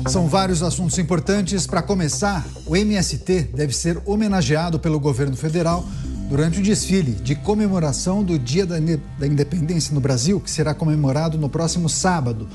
São vários assuntos importantes. Para começar, o MST deve ser homenageado pelo governo federal durante o desfile de comemoração do Dia da Independência no Brasil, que será comemorado no próximo sábado.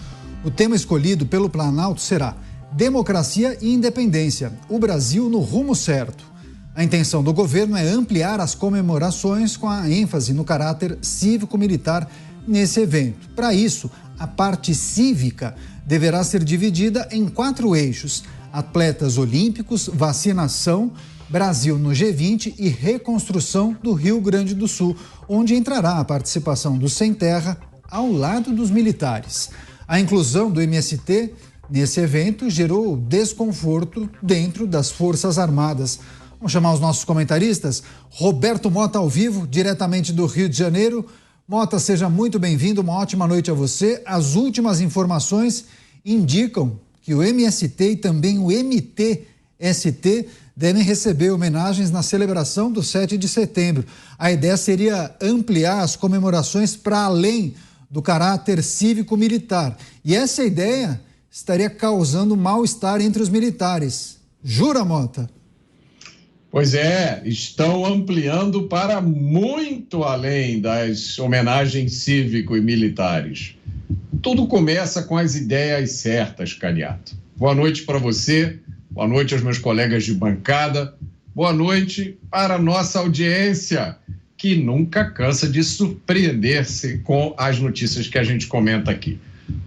O tema escolhido pelo Planalto será Democracia e Independência, o Brasil no rumo certo. A intenção do governo é ampliar as comemorações com a ênfase no caráter cívico-militar nesse evento. Para isso, a parte cívica deverá ser dividida em 4 eixos: atletas olímpicos, vacinação, Brasil no G20 e reconstrução do Rio Grande do Sul, onde entrará a participação do Sem Terra ao lado dos militares. A inclusão do MST nesse evento gerou desconforto dentro das Forças Armadas. Vamos chamar os nossos comentaristas. Roberto Mota ao vivo, diretamente do Rio de Janeiro. Mota, seja muito bem-vindo, uma ótima noite a você. As últimas informações indicam que o MST e também o MTST devem receber homenagens na celebração do 7 de setembro. A ideia seria ampliar as comemorações para além do caráter cívico-militar. E essa ideia estaria causando mal-estar entre os militares. Jura, Mota? Pois é, estão ampliando para muito além das homenagens cívico e militares. Tudo começa com as ideias certas, Caniato. Boa noite para você, boa noite aos meus colegas de bancada, boa noite para a nossa audiência, que nunca cansa de surpreender-se com as notícias que a gente comenta aqui.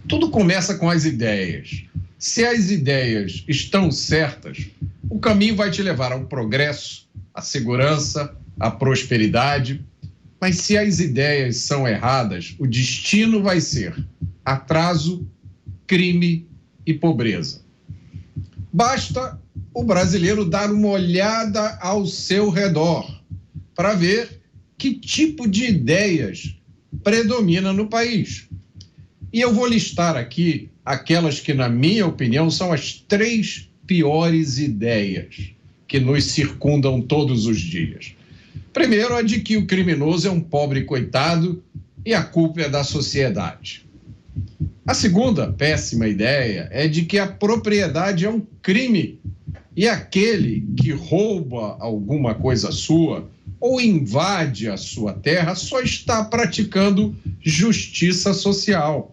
Tudo começa com as ideias. Se as ideias estão certas, o caminho vai te levar ao progresso, à segurança, à prosperidade. Mas se as ideias são erradas, o destino vai ser atraso, crime e pobreza. Basta o brasileiro dar uma olhada ao seu redor para ver que tipo de ideias predomina no país. E eu vou listar aqui aquelas que, na minha opinião, são as 3 piores ideias que nos circundam todos os dias. Primeiro, a de que o criminoso é um pobre coitado e a culpa é da sociedade. A segunda péssima ideia é de que a propriedade é um crime e aquele que rouba alguma coisa sua ou invade a sua terra só está praticando justiça social.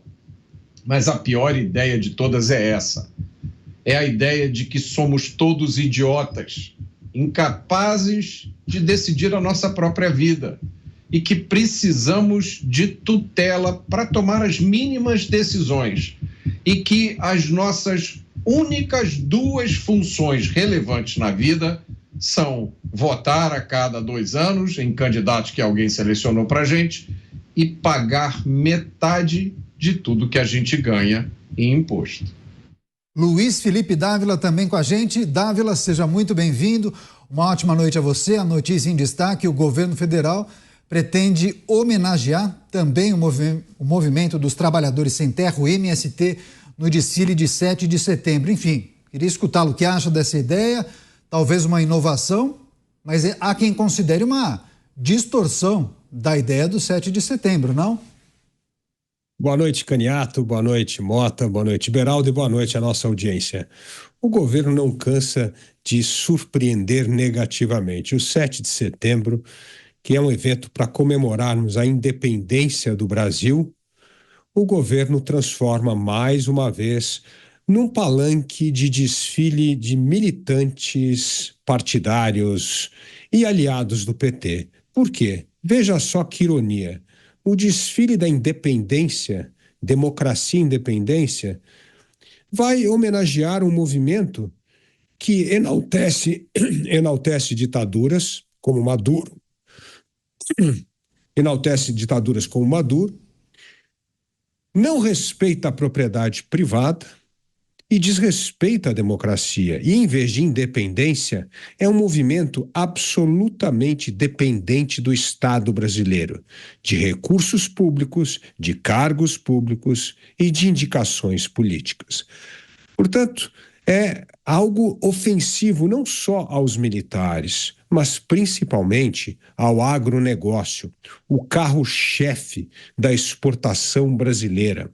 Mas a pior ideia de todas é essa. É a ideia de que somos todos idiotas, incapazes de decidir a nossa própria vida e que precisamos de tutela para tomar as mínimas decisões e que as nossas únicas 2 funções relevantes na vida são votar a cada 2 anos em candidatos que alguém selecionou para a gente e pagar metade de tudo que a gente ganha em imposto. Luiz Felipe Dávila também com a gente. Dávila, seja muito bem-vindo. Uma ótima noite a você. A notícia em destaque: o governo federal pretende homenagear também o movimento dos trabalhadores sem terra, o MST, no desfile de 7 de setembro. Enfim, queria escutá-lo. O que acha dessa ideia? Talvez uma inovação, mas há quem considere uma distorção da ideia do 7 de setembro, não? Boa noite, Caniato, boa noite, Mota, boa noite, Beraldo, e boa noite à nossa audiência. O governo não cansa de surpreender negativamente. O 7 de setembro, que é um evento para comemorarmos a independência do Brasil, o governo transforma mais uma vez num palanque de desfile de militantes partidários e aliados do PT. Por quê? Veja só que ironia. O desfile da independência, democracia e independência, vai homenagear um movimento que enaltece ditaduras como Maduro, não respeita a propriedade privada e desrespeita a democracia. E, em vez de independência, é um movimento absolutamente dependente do Estado brasileiro, de recursos públicos, de cargos públicos e de indicações políticas. Portanto, é algo ofensivo não só aos militares, mas principalmente ao agronegócio, o carro-chefe da exportação brasileira.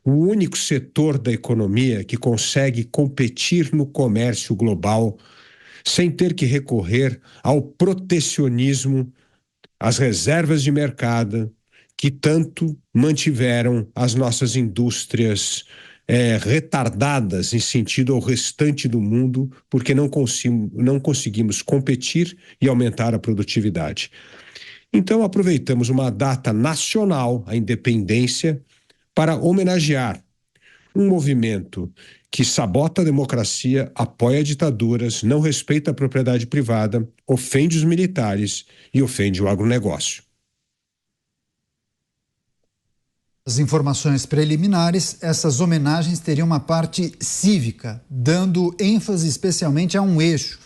O único setor da economia que consegue competir no comércio global sem ter que recorrer ao protecionismo, às reservas de mercado que tanto mantiveram as nossas indústrias retardadas em sentido ao restante do mundo, porque não conseguimos competir e aumentar a produtividade. Então, aproveitamos uma data nacional, a independência, para homenagear um movimento que sabota a democracia, apoia ditaduras, não respeita a propriedade privada, ofende os militares e ofende o agronegócio. As informações preliminares, essas homenagens teriam uma parte cívica, dando ênfase especialmente a um eixo,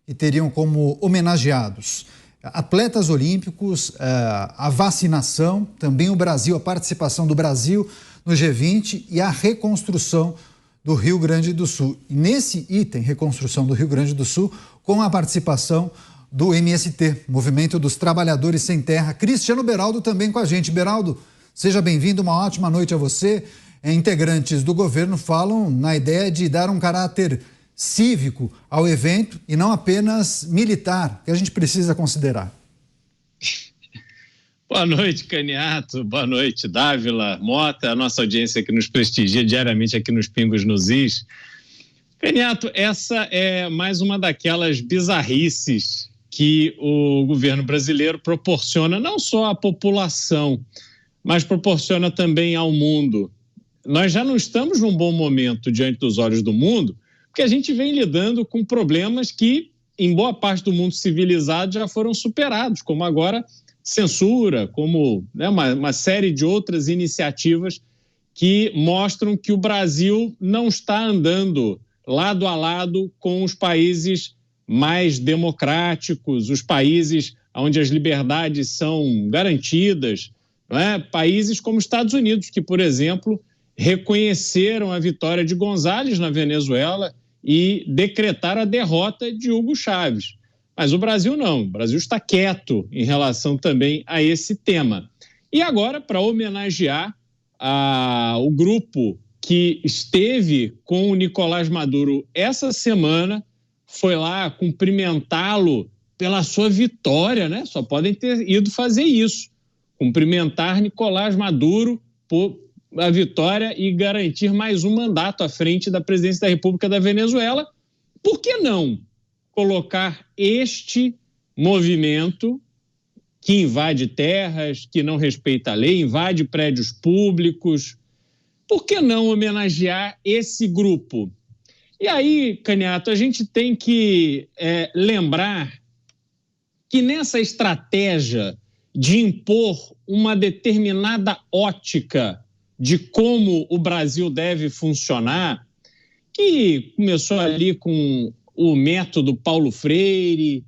e teriam como homenageados atletas olímpicos, a vacinação, também o Brasil, a participação do Brasil no G20 e a reconstrução do Rio Grande do Sul. E nesse item, reconstrução do Rio Grande do Sul, com a participação do MST, Movimento dos Trabalhadores Sem Terra. Cristiano Beraldo também com a gente. Beraldo, seja bem-vindo, uma ótima noite a você. Integrantes do governo falam na ideia de dar um caráter cívico ao evento e não apenas militar, que a gente precisa considerar. Boa noite, Caniato. Boa noite, Dávila, Mota, a nossa audiência que nos prestigia diariamente aqui nos Pingos nos Is. Caniato, essa é mais uma daquelas bizarrices que o governo brasileiro proporciona não só à população, mas proporciona também ao mundo. Nós já não estamos num bom momento diante dos olhos do mundo, porque a gente vem lidando com problemas que, em boa parte do mundo civilizado, já foram superados, como agora censura, como uma série de outras iniciativas que mostram que o Brasil não está andando lado a lado com os países mais democráticos, os países onde as liberdades são garantidas, não é? Países como os Estados Unidos, que, por exemplo, reconheceram a vitória de González na Venezuela e decretaram a derrota de Hugo Chávez. Mas o Brasil não, o Brasil está quieto em relação também a esse tema. E agora, para homenagear o grupo que esteve com o Nicolás Maduro essa semana, foi lá cumprimentá-lo pela sua vitória, né? Só podem ter ido fazer isso, cumprimentar Nicolás Maduro por a vitória e garantir mais um mandato à frente da presidência da República da Venezuela. Por que não colocar este movimento que invade terras, que não respeita a lei, invade prédios públicos? Por que não homenagear esse grupo? E aí, Caniato, a gente tem que lembrar que nessa estratégia de impor uma determinada ótica de como o Brasil deve funcionar, que começou ali com o método Paulo Freire,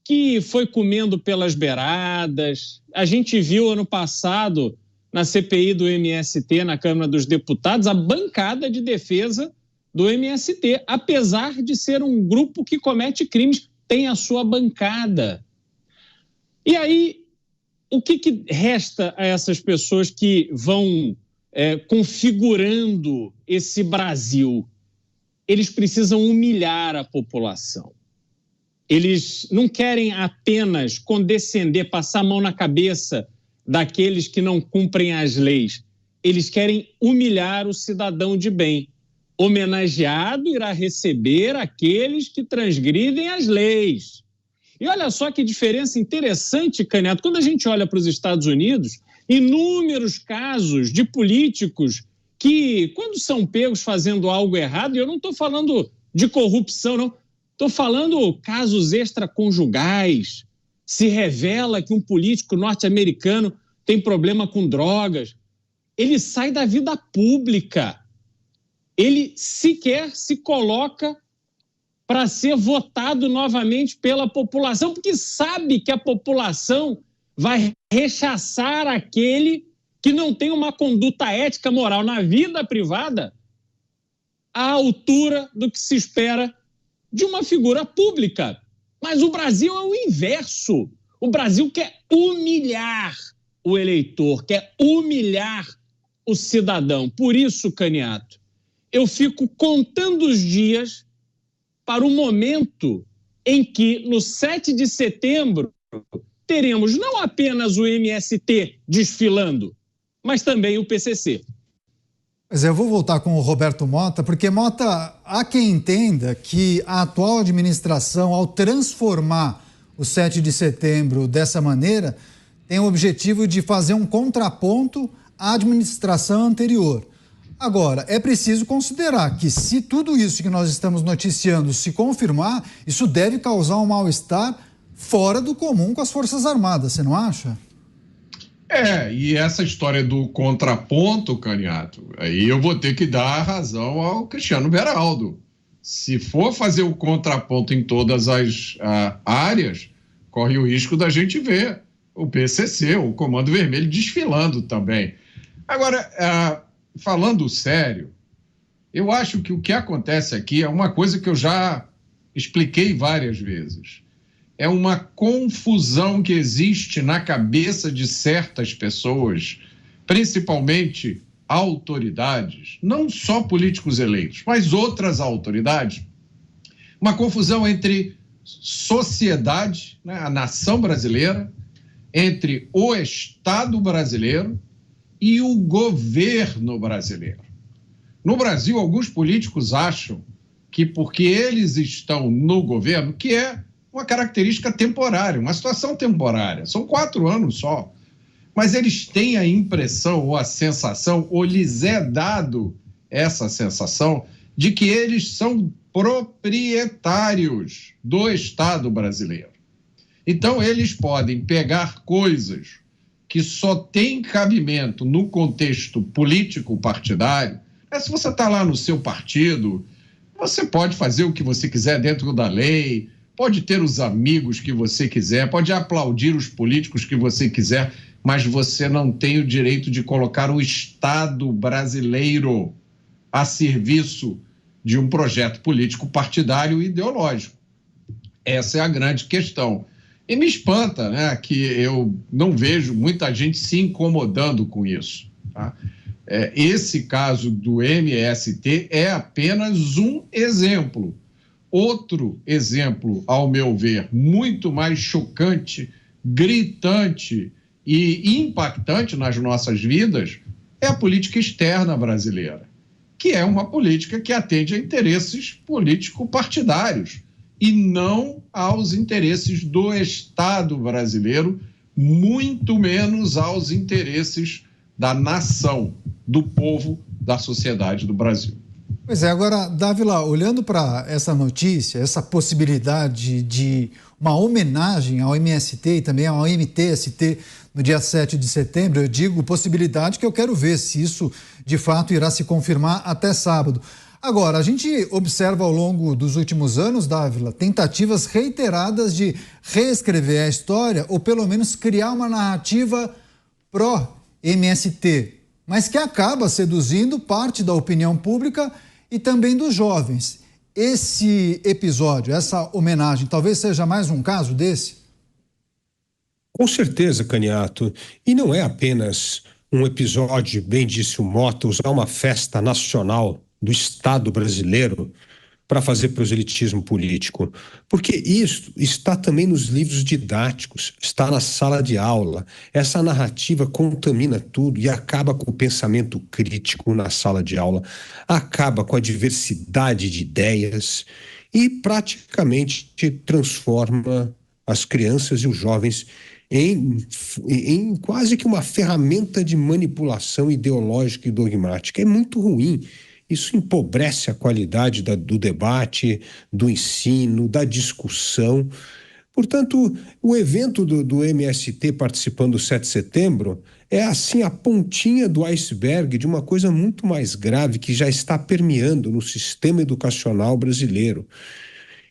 que foi comendo pelas beiradas. A gente viu ano passado, na CPI do MST, na Câmara dos Deputados, a bancada de defesa do MST, apesar de ser um grupo que comete crimes, tem a sua bancada. E aí, o que resta a essas pessoas que vão configurando esse Brasil? Eles precisam humilhar a população. Eles não querem apenas condescender, passar a mão na cabeça daqueles que não cumprem as leis. Eles querem humilhar o cidadão de bem. Homenageado irá receber aqueles que transgridem as leis. E olha só que diferença interessante, Caniato. Quando a gente olha para os Estados Unidos, inúmeros casos de políticos que, quando são pegos fazendo algo errado, e eu não estou falando de corrupção, não, estou falando casos extraconjugais, se revela que um político norte-americano tem problema com drogas, ele sai da vida pública, ele sequer se coloca para ser votado novamente pela população, porque sabe que a população vai rechaçar aquele que não tem uma conduta ética, moral na vida privada à altura do que se espera de uma figura pública. Mas o Brasil é o inverso. O Brasil quer humilhar o eleitor, quer humilhar o cidadão. Por isso, Caniato, eu fico contando os dias para o momento em que, no 7 de setembro, teremos não apenas o MST desfilando, mas também o PCC. Mas eu vou voltar com o Roberto Mota, porque, Mota, há quem entenda que a atual administração, ao transformar o 7 de setembro dessa maneira, tem o objetivo de fazer um contraponto à administração anterior. Agora, é preciso considerar que, se tudo isso que nós estamos noticiando se confirmar, isso deve causar um mal-estar fora do comum com as Forças Armadas, você não acha? E essa história do contraponto, Caniato, aí eu vou ter que dar razão ao Cristiano Beraldo. Se for fazer o contraponto em todas as áreas, corre o risco da gente ver o PCC, o Comando Vermelho, desfilando também. Agora, falando sério, eu acho que o que acontece aqui é uma coisa que eu já expliquei várias vezes. É uma confusão que existe na cabeça de certas pessoas, principalmente autoridades, não só políticos eleitos, mas outras autoridades. Uma confusão entre sociedade, né, a nação brasileira, entre o Estado brasileiro e o governo brasileiro. No Brasil, alguns políticos acham que porque eles estão no governo, que é uma característica temporária, uma situação temporária, são 4 anos só, mas eles têm a impressão ou a sensação, ou lhes é dado essa sensação, de que eles são proprietários do Estado brasileiro. Então, eles podem pegar coisas que só têm cabimento no contexto político-partidário. Se você está lá no seu partido, você pode fazer o que você quiser dentro da lei, pode ter os amigos que você quiser, pode aplaudir os políticos que você quiser, mas você não tem o direito de colocar o Estado brasileiro a serviço de um projeto político partidário e ideológico. Essa é a grande questão. E me espanta, né, que eu não vejo muita gente se incomodando com isso. Tá? Esse caso do MST é apenas um exemplo. Outro exemplo, ao meu ver, muito mais chocante, gritante e impactante nas nossas vidas, é a política externa brasileira, que é uma política que atende a interesses político-partidários e não aos interesses do Estado brasileiro, muito menos aos interesses da nação, do povo, da sociedade do Brasil. Pois é, agora, Dávila, olhando para essa notícia, essa possibilidade de uma homenagem ao MST e também ao MTST no dia 7 de setembro, eu digo possibilidade que eu quero ver se isso de fato irá se confirmar até sábado. Agora, a gente observa ao longo dos últimos anos, Dávila, tentativas reiteradas de reescrever a história ou pelo menos criar uma narrativa pró-MST, mas que acaba seduzindo parte da opinião pública e também dos jovens. Esse episódio, essa homenagem, talvez seja mais um caso desse? Com certeza, Caniato. E não é apenas um episódio, bem disse o Mota, usar uma festa nacional do Estado brasileiro para fazer proselitismo político, porque isso está também nos livros didáticos, está na sala de aula. Essa narrativa contamina tudo e acaba com o pensamento crítico na sala de aula, acaba com a diversidade de ideias e praticamente transforma as crianças e os jovens em quase que uma ferramenta de manipulação ideológica e dogmática. É muito ruim. Isso empobrece a qualidade do debate, do ensino, da discussão. Portanto, o evento do MST participando do 7 de setembro é, assim, a pontinha do iceberg de uma coisa muito mais grave que já está permeando no sistema educacional brasileiro.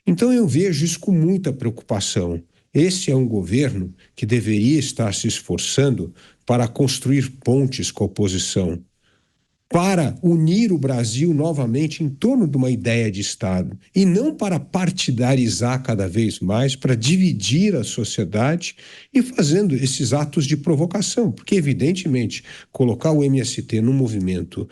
Então, eu vejo isso com muita preocupação. Esse é um governo que deveria estar se esforçando para construir pontes com a oposição. para unir o Brasil novamente em torno de uma ideia de Estado e não para partidarizar cada vez mais, para dividir a sociedade e fazendo esses atos de provocação, porque evidentemente colocar o MST num movimento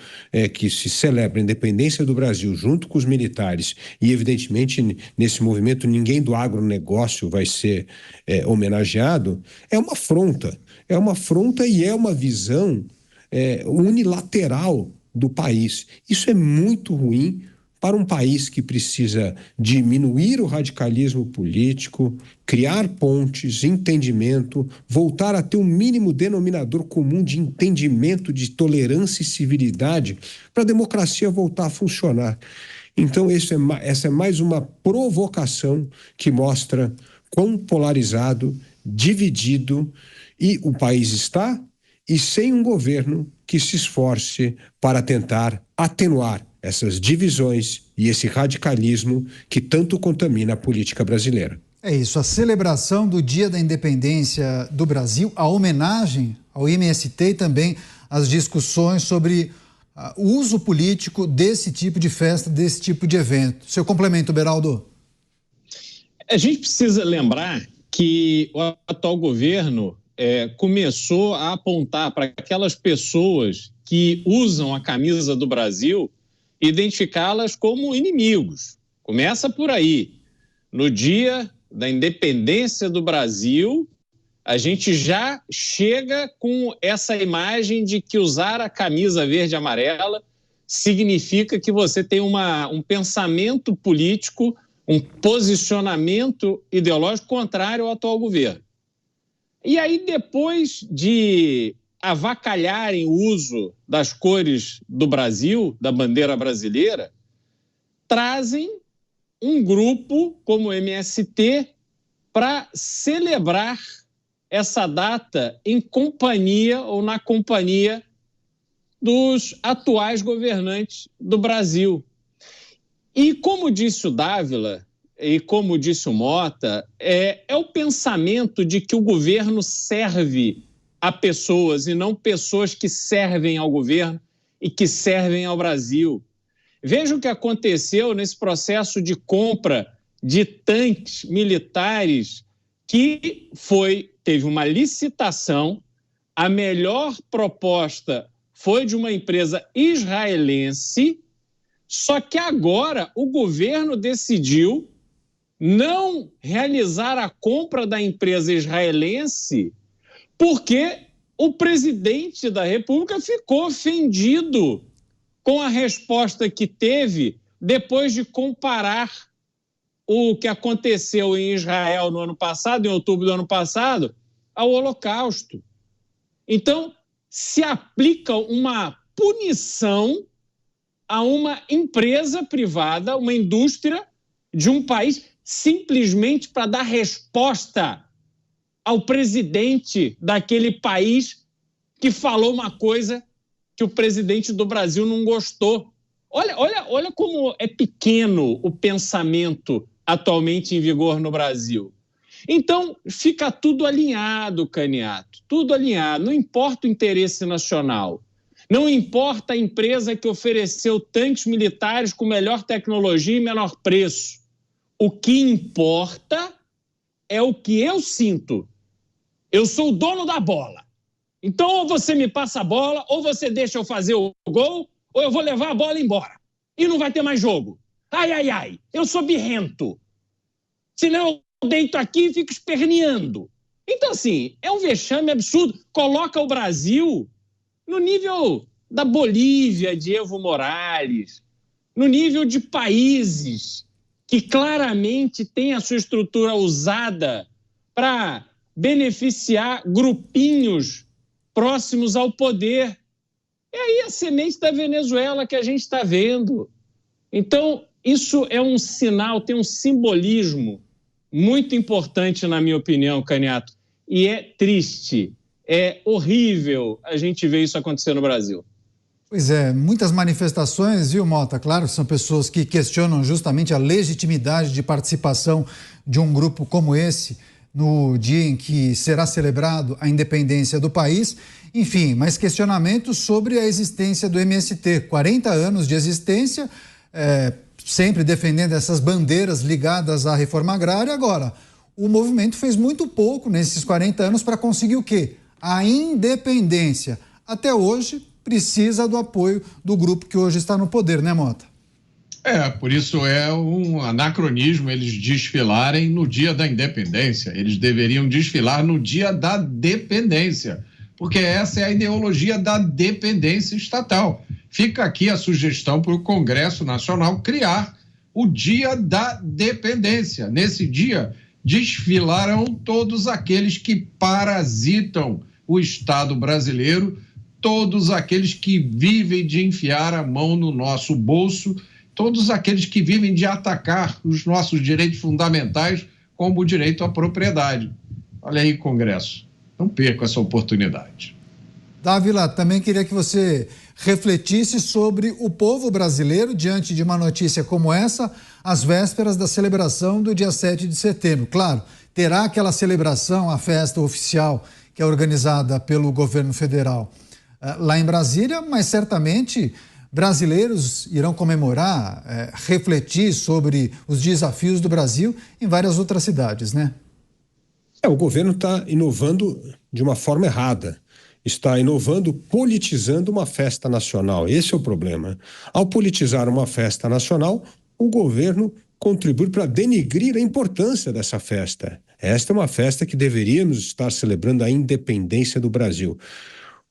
que se celebra a independência do Brasil junto com os militares e evidentemente nesse movimento ninguém do agronegócio vai ser homenageado, é uma afronta e é uma visão unilateral do país. Isso é muito ruim para um país que precisa diminuir o radicalismo político, criar pontes, entendimento, voltar a ter um mínimo denominador comum de entendimento, de tolerância e civilidade, para a democracia voltar a funcionar. Então, essa é mais uma provocação que mostra quão polarizado, dividido e o país está, e sem um governo que se esforce para tentar atenuar essas divisões e esse radicalismo que tanto contamina a política brasileira. É isso, a celebração do Dia da Independência do Brasil, a homenagem ao MST e também as discussões sobre o uso político desse tipo de festa, desse tipo de evento. Seu complemento, Beraldo. A gente precisa lembrar que o atual governo começou a apontar para aquelas pessoas que usam a camisa do Brasil, identificá-las como inimigos. Começa por aí. No Dia da Independência do Brasil, a gente já chega com essa imagem de que usar a camisa verde e amarela significa que você tem um pensamento político, um posicionamento ideológico contrário ao atual governo. E aí, depois de avacalharem o uso das cores do Brasil, da bandeira brasileira, trazem um grupo como o MST para celebrar essa data em companhia ou na companhia dos atuais governantes do Brasil. E como disse o Dávila, e como disse o Mota, é o pensamento de que o governo serve a pessoas e não pessoas que servem ao governo e que servem ao Brasil. Veja o que aconteceu nesse processo de compra de tanques militares que teve uma licitação, a melhor proposta foi de uma empresa israelense, só que agora o governo decidiu não realizar a compra da empresa israelense porque o presidente da República ficou ofendido com a resposta que teve depois de comparar o que aconteceu em Israel no ano passado, em outubro do ano passado, ao Holocausto. Então, se aplica uma punição a uma empresa privada, uma indústria de um país, simplesmente para dar resposta ao presidente daquele país que falou uma coisa que o presidente do Brasil não gostou. Olha como é pequeno o pensamento atualmente em vigor no Brasil. Então, fica tudo alinhado, Caniato, tudo alinhado. Não importa o interesse nacional, não importa a empresa que ofereceu tanques militares com melhor tecnologia e menor preço. O que importa é o que eu sinto. Eu sou o dono da bola. Então, ou você me passa a bola, ou você deixa eu fazer o gol, ou eu vou levar a bola embora. E não vai ter mais jogo. Ai, eu sou birrento. Senão eu deito aqui e fico esperneando. Então, assim, é um vexame absurdo. Coloca o Brasil no nível da Bolívia, de Evo Morales, no nível de países que claramente têm a sua estrutura usada para beneficiar grupinhos próximos ao poder. É aí a semente da Venezuela que a gente está vendo. Então, isso é um sinal, tem um simbolismo muito importante, na minha opinião, Caniato. E é triste, é horrível a gente ver isso acontecer no Brasil. Pois é, muitas manifestações, viu, Mota? Claro, são pessoas que questionam justamente a legitimidade de participação de um grupo como esse no dia em que será celebrado a independência do país. Enfim, mais questionamentos sobre a existência do MST. 40 anos de existência, sempre defendendo essas bandeiras ligadas à reforma agrária. Agora, o movimento fez muito pouco nesses 40 anos para conseguir o quê? A independência. Até hoje, precisa do apoio do grupo que hoje está no poder, né, Mota? Por isso é um anacronismo eles desfilarem no dia da independência. Eles deveriam desfilar no dia da dependência, porque essa é a ideologia da dependência estatal. Fica aqui a sugestão para o Congresso Nacional criar o dia da dependência. Nesse dia, desfilarão todos aqueles que parasitam o Estado brasileiro, todos aqueles que vivem de enfiar a mão no nosso bolso, todos aqueles que vivem de atacar os nossos direitos fundamentais, como o direito à propriedade. Olha aí, Congresso, não perca essa oportunidade. Dávila, também queria que você refletisse sobre o povo brasileiro diante de uma notícia como essa, às vésperas da celebração do dia 7 de setembro. Claro, terá aquela celebração, a festa oficial que é organizada pelo governo federal lá em Brasília, mas certamente brasileiros irão comemorar, refletir sobre os desafios do Brasil em várias outras cidades, né? O governo está inovando de uma forma errada. Está inovando, politizando uma festa nacional. Esse é o problema. Ao politizar uma festa nacional, o governo contribui para denigrir a importância dessa festa. Esta é uma festa que deveríamos estar celebrando a independência do Brasil.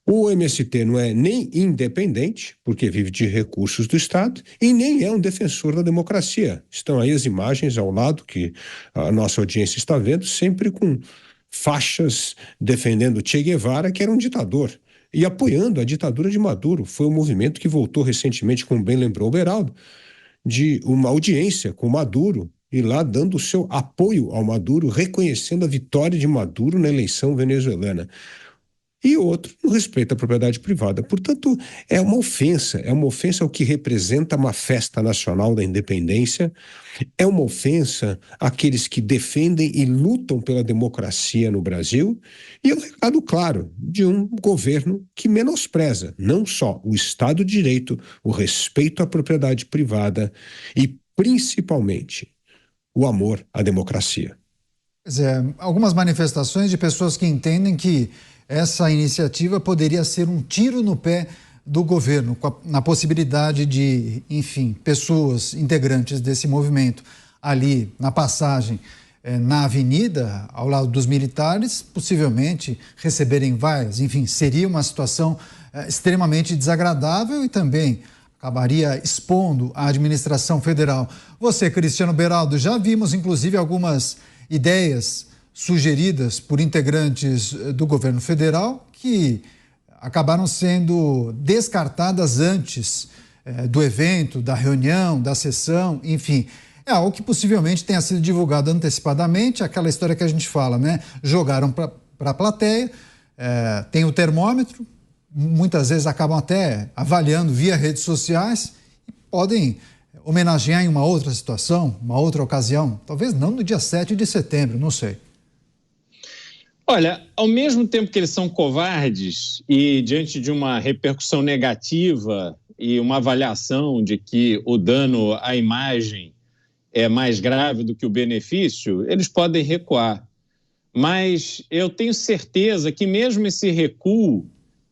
O MST não é nem independente, porque vive de recursos do Estado, e nem é um defensor da democracia. Estão aí as imagens ao lado que a nossa audiência está vendo, sempre com faixas defendendo Che Guevara, que era um ditador, e apoiando a ditadura de Maduro. Foi um movimento que voltou recentemente, como bem lembrou o Beraldo, de uma audiência com Maduro, e lá dando o seu apoio ao Maduro, reconhecendo a vitória de Maduro na eleição venezuelana. E outro no respeito à propriedade privada. Portanto, é uma ofensa ao que representa uma festa nacional da independência, é uma ofensa àqueles que defendem e lutam pela democracia no Brasil, e é um recado claro de um governo que menospreza não só o Estado de Direito, o respeito à propriedade privada e, principalmente, o amor à democracia. Pois é, algumas manifestações de pessoas que entendem que essa iniciativa poderia ser um tiro no pé do governo, na possibilidade de, enfim, pessoas integrantes desse movimento ali na passagem na avenida, ao lado dos militares, possivelmente receberem vaias. Enfim, seria uma situação extremamente desagradável e também acabaria expondo a administração federal. Você, Cristiano Beraldo, já vimos inclusive algumas ideias sugeridas por integrantes do governo federal que acabaram sendo descartadas antes do evento, da reunião, da sessão, enfim. É algo que possivelmente tenha sido divulgado antecipadamente, aquela história que a gente fala, né? Jogaram para a plateia, tem o termômetro, muitas vezes acabam até avaliando via redes sociais e podem homenagear em uma outra situação, uma outra ocasião, talvez não no dia 7 de setembro, não sei. Olha, ao mesmo tempo que eles são covardes e diante de uma repercussão negativa e uma avaliação de que o dano à imagem é mais grave do que o benefício, eles podem recuar. Mas eu tenho certeza que mesmo esse recuo,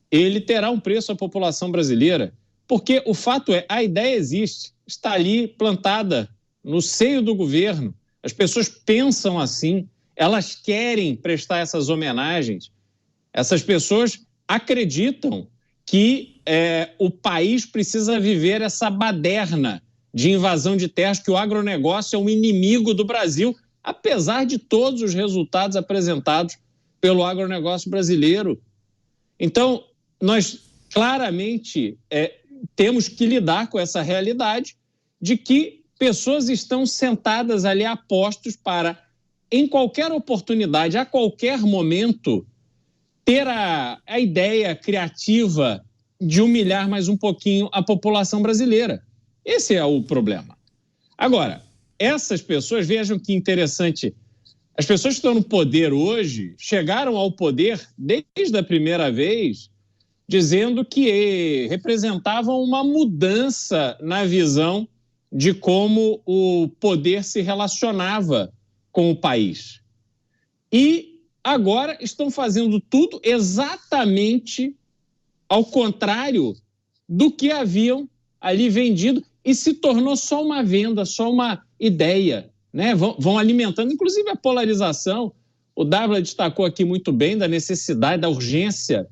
ele terá um preço à população brasileira, porque o fato é, a ideia existe, está ali plantada no seio do governo, as pessoas pensam assim, elas querem prestar essas homenagens. Essas pessoas acreditam que o país precisa viver essa baderna de invasão de terras, que o agronegócio é um inimigo do Brasil, apesar de todos os resultados apresentados pelo agronegócio brasileiro. Então, nós claramente temos que lidar com essa realidade de que pessoas estão sentadas ali a postos para, em qualquer oportunidade, a qualquer momento, ter a ideia criativa de humilhar mais um pouquinho a população brasileira. Esse é o problema. Agora, essas pessoas, vejam que interessante, As pessoas que estão no poder hoje chegaram ao poder desde a primeira vez dizendo que representavam uma mudança na visão de como o poder se relacionava com o país. E agora estão fazendo tudo exatamente ao contrário do que haviam ali vendido e se tornou só uma venda, só uma ideia, né? Vão alimentando, inclusive, a polarização. O Dávila destacou aqui muito bem da necessidade, da urgência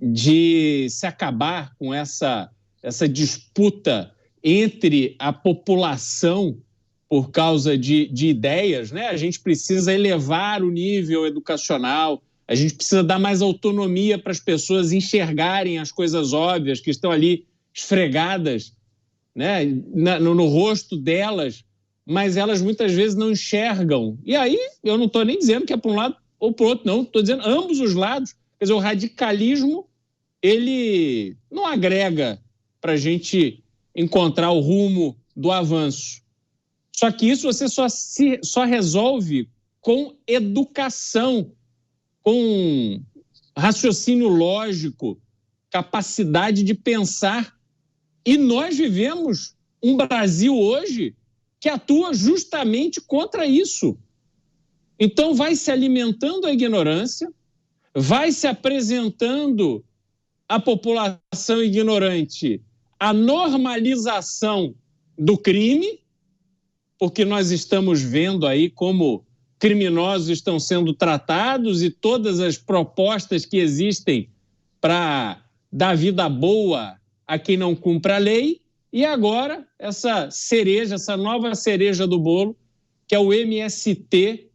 de se acabar com essa disputa entre a população por causa de ideias, né? A gente precisa elevar o nível educacional, a gente precisa dar mais autonomia para as pessoas enxergarem as coisas óbvias que estão ali esfregadas, né, no rosto delas, mas elas muitas vezes não enxergam. E aí eu não estou nem dizendo que é para um lado ou para o outro, não. Estou dizendo ambos os lados. Quer dizer, o radicalismo, ele não agrega para a gente encontrar o rumo do avanço. Só que isso você só resolve com educação, com raciocínio lógico, capacidade de pensar. E nós vivemos um Brasil hoje que atua justamente contra isso. Então vai se alimentando a ignorância, vai se apresentando à população ignorante a normalização do crime, porque nós estamos vendo aí como criminosos estão sendo tratados e todas as propostas que existem para dar vida boa a quem não cumpre a lei, e agora essa nova cereja do bolo, que é o MST,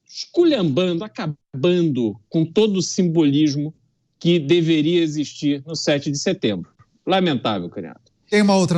esculhambando, acabando com todo o simbolismo que deveria existir no 7 de setembro. Lamentável, Caniato. Tem uma outra